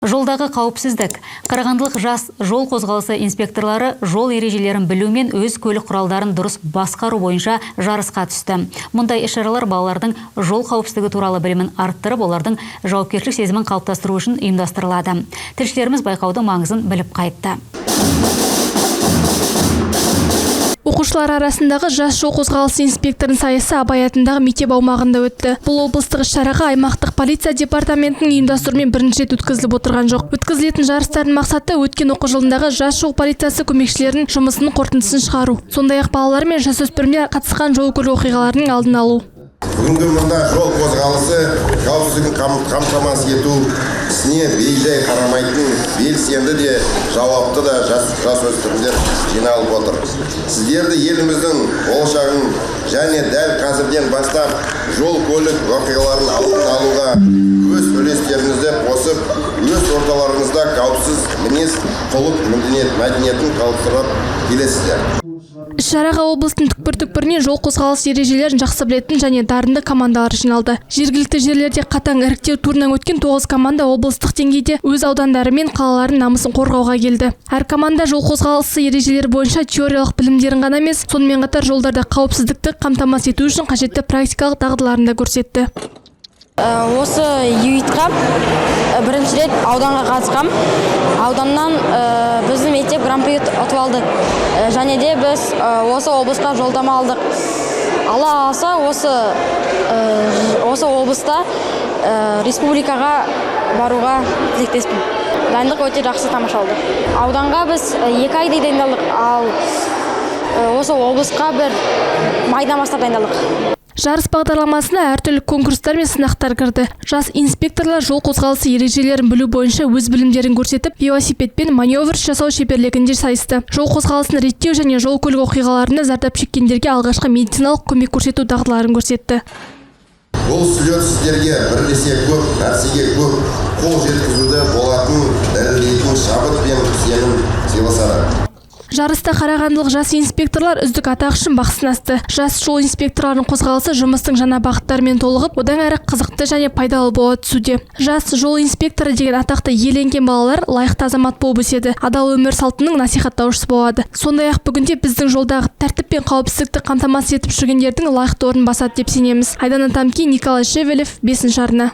Жолдағы қауіпсіздік. Қарағандылық жас жол қозғалысы инспекторлары жол ережелерін білумен өз көлік құралдарын дұрыс басқару бойынша жарысқа түсті. Мұндай іс-шаралар балалардың жол қауіпсіздігі туралы білімін арттырып, олардың жауапкершілік сезімін қалыптастыру үшін ұйымдастырылады. Тілшілеріміз байқаудың маңызын біліп қайтты. Оқушылар арасындағы жас жол қозғалысы инспекторының сайысы Абай атындағы мектеп аумағында өтті. Бұл облыстық іс-шараға аймақтық полиция департаментінің ұйымдастыруымен бірінші рет өткізіліп отырған жоқ. Өткізілетін жарыстардың мақсаты өткен оқу жылындағы жас жол полициясы көмекшілерінің жұмысының қорытындысын шығару. Сондай-ақ балалар мен жасөспірімдер қатысқан жол көлік оқиғаларының алдын алу. Бүгінгі мұнда жол қозғалысы қауіпсіздігін қамтамасыз ету ісіне бей-жай қарамайтын белсенді де жауапты да жасөспірімдер жиналып отыр. Сіздерді еліміздің болашағын және дәл қазірден бастап жол көлік оқиғаларын алдын алуға өз үлестеріңізді қосып, өз орталарыңызда қауіпсіз мінез, құлық мәдениетін қалыптастырып келесіздер. Іс-шараға облыстың түкпір-түкпірінен жол қозғалысы ережелерін жақсы білетін және дарынды командалар жиналды. Жергілікті жерлерде қатаң іріктеу турынан өткен 9 команда облыстық деңгейде өз аудандары мен қалаларын намысын қорғауға келді. Әр команда жол қозғалысы ережелері бойынша теориялық білімдерін ғана емес, сонымен қатар жолдарда қауіпсіздікті қамтамасыз ету үшін қажетті практикалық дағдыларын да көрсетті. Осы ЮИТ-қа бірінші рет ауданға қатысқам. Ауданнан біздің мектеп гран-при ұтып алды. Және де біз осы облысқа жолдама алдық. Алла қаласа осы облыста республикаға баруға тілектеспін. Дайындық өте жақсы, тамаша болды. Ауданға біз 2 айдай дайындалдық, ал осы облысқа бір майдан бастап дайындалдық. Жарыс бағдарламасына әртүрлі конкурстар мен сынақтар кірді. Жас инспекторлар жол қозғалысы ережелерін білу бойынша өз білімдерін көрсетіп, велосипедпен маневр жасау шеберлігінде сайысты. Жол қозғалысын реттеу және жол көлік оқиғаларында зардап шеккендерге алғашқы медициналық көмек көрсету дағдыларын көрсетті. Бұл слет сіздерге бірлесе көп, нәрсеге көп қол жеткізуді болатын дәлелдейтін шабыт пен сенім сыйласады. Жарыста қарағандылық жас инспекторлар үздік атақ үшін бақ сынасты. Жас жол инспекторларының қозғалысы жұмыстың жаңа бағыттарымен толығып, одан әрі қызықты және пайдалы бола түсуде. Жас жол инспекторы деген атақты иеленген балалар лайықты азамат болып өседі, адал өмір салтының насихаттаушысы болады. Сондай-ақ бүгінде біздің жолдағы тәртіп пен қауіпсіздікті қамтамасыз етіп жүргендердің лайықты орнын басады деп сенеміз. Айдана Тамкин, Николай Шевелев, 5-ші арна.